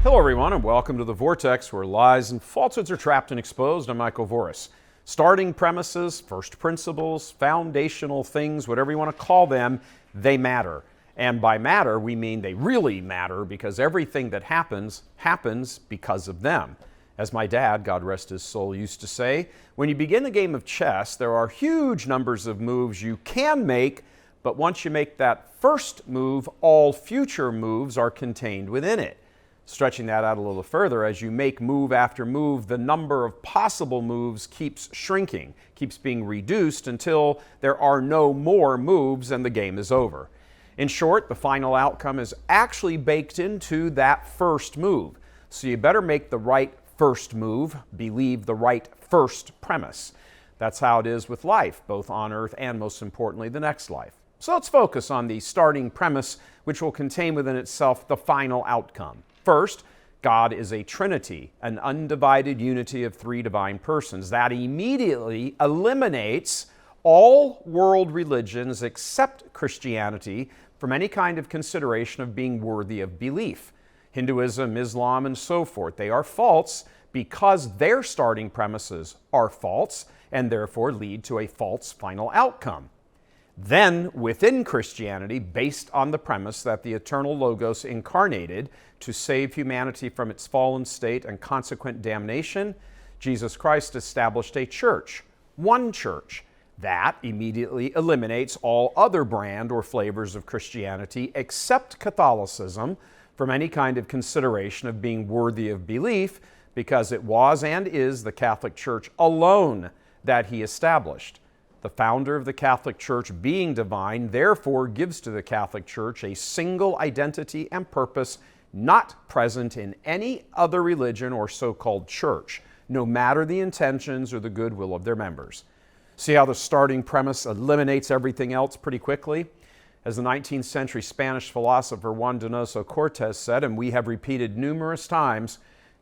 Hello everyone, and welcome to the Vortex, where lies and falsehoods are trapped and exposed. I'm Michael Voris. Starting premises, first principles, foundational things, whatever you want to call them, they matter. And by matter, we mean they really matter, because everything that happens because of them. As my dad, God rest his soul, used to say, when you begin the game of chess, there are huge numbers of moves you can make, but once you make that first move, all future moves are contained within it. Stretching that out a little further, as you make move after move, the number of possible moves keeps shrinking, keeps being reduced until there are no more moves and the game is over. In short, the final outcome is actually baked into that first move. So you better make the right first move, believe the right first premise. That's how it is with life, both on earth and, most importantly, the next life. So let's focus on the starting premise, which will contain within itself the final outcome. First, God is a Trinity, an undivided unity of three divine persons. That immediately eliminates all world religions except Christianity from any kind of consideration of being worthy of belief. Hinduism, Islam, and so forth, they are false because their starting premises are false and therefore lead to a false final outcome. Then, within Christianity, based on the premise that the eternal Logos incarnated to save humanity from its fallen state and consequent damnation, Jesus Christ established a church, one church. That immediately eliminates all other brand or flavors of Christianity except Catholicism from any kind of consideration of being worthy of belief, because it was and is the Catholic Church alone that he established. The founder of the Catholic Church, being divine, therefore gives to the Catholic Church a single identity and purpose not present in any other religion or so-called church, no matter the intentions or the goodwill of their members. See how the starting premise eliminates everything else pretty quickly? As the 19th century Spanish philosopher Juan Donoso Cortés said, and we have repeated numerous times,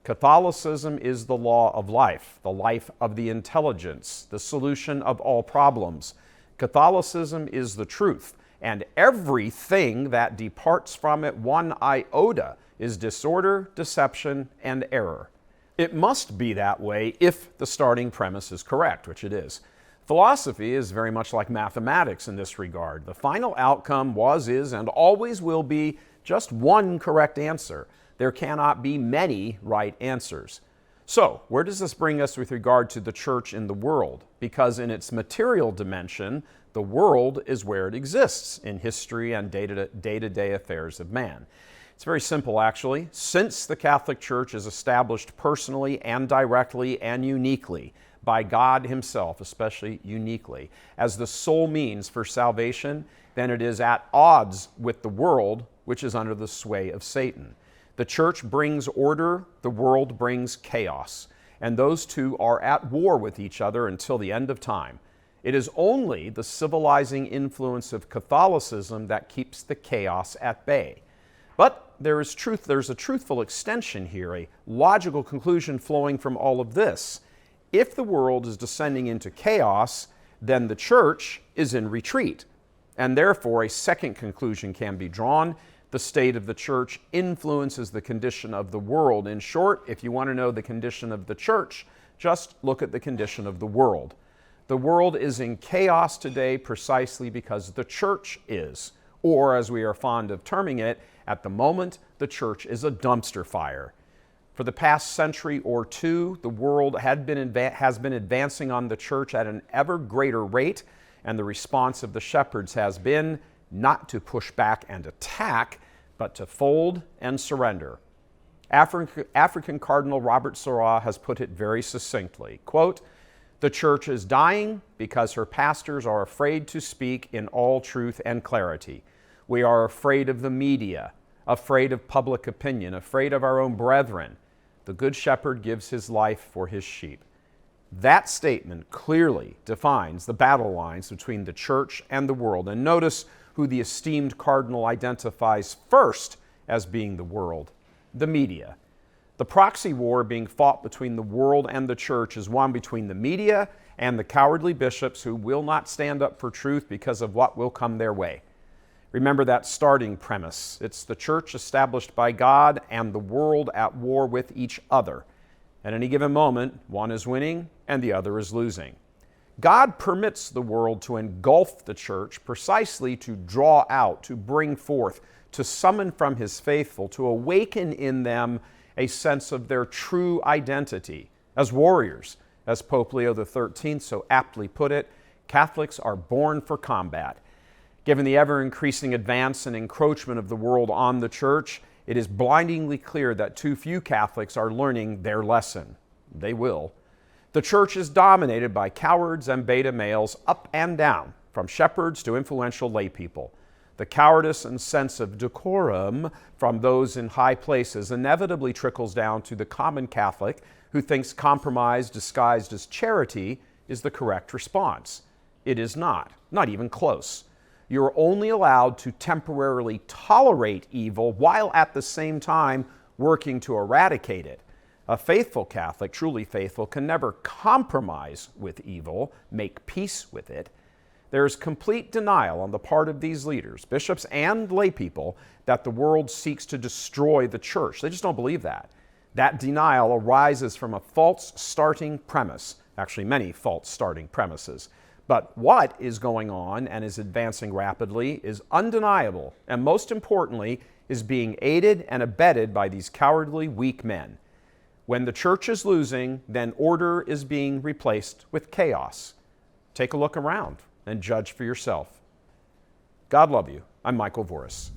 Catholicism is the law of life, the life of the intelligence, the solution of all problems. Catholicism is the truth, and everything that departs from it one iota is disorder, deception, and error. It must be that way if the starting premise is correct, which it is. Philosophy is very much like mathematics in this regard. The final outcome was, is, and always will be just one correct answer. There cannot be many right answers. So, where does this bring us with regard to the church in the world? Because in its material dimension, the world is where it exists in history and day-to-day affairs of man. It's very simple, actually. Since the Catholic Church is established personally and directly and uniquely by God Himself, especially uniquely, as the sole means for salvation, then it is at odds with the world, which is under the sway of Satan. The church brings order, the world brings chaos, and those two are at war with each other until the end of time. It is only the civilizing influence of Catholicism that keeps the chaos at bay. But there's a truthful extension here, a logical conclusion flowing from all of this. If the world is descending into chaos, then the church is in retreat, and therefore a second conclusion can be drawn. The state of the church influences the condition of the world. In short, if you want to know the condition of the church, just look at the condition of the world. The world is in chaos today precisely because the church is, or as we are fond of terming it, at the moment, the church is a dumpster fire. For the past century or two, the world has been advancing on the church at an ever greater rate, and the response of the shepherds has been not to push back and attack, but to fold and surrender. African Cardinal Robert Sarah has put it very succinctly, quote, "The church is dying because her pastors are afraid to speak in all truth and clarity. We are afraid of the media, afraid of public opinion, afraid of our own brethren. The Good Shepherd gives his life for his sheep." That statement clearly defines the battle lines between the church and the world. And notice who the esteemed cardinal identifies first as being the world: the media. The proxy war being fought between the world and the church is one between the media and the cowardly bishops who will not stand up for truth because of what will come their way. Remember that starting premise. It's the church established by God and the world at war with each other. At any given moment, one is winning and the other is losing. God permits the world to engulf the church precisely to draw out, to bring forth, to summon from His faithful, to awaken in them a sense of their true identity as warriors. As Pope Leo XIII so aptly put it, Catholics are born for combat. Given the ever-increasing advance and encroachment of the world on the church, it is blindingly clear that too few Catholics are learning their lesson. They will. The church is dominated by cowards and beta males up and down, from shepherds to influential lay people. The cowardice and sense of decorum from those in high places inevitably trickles down to the common Catholic who thinks compromise disguised as charity is the correct response. It is not even close. You are only allowed to temporarily tolerate evil while at the same time working to eradicate it. A faithful Catholic, truly faithful, can never compromise with evil, make peace with it. There is complete denial on the part of these leaders, bishops and lay people, that the world seeks to destroy the church. They just don't believe that. That denial arises from a false starting premise, actually many false starting premises. But what is going on and is advancing rapidly is undeniable, and most importantly, is being aided and abetted by these cowardly, weak men. When the church is losing, then order is being replaced with chaos. Take a look around and judge for yourself. God love you. I'm Michael Voris.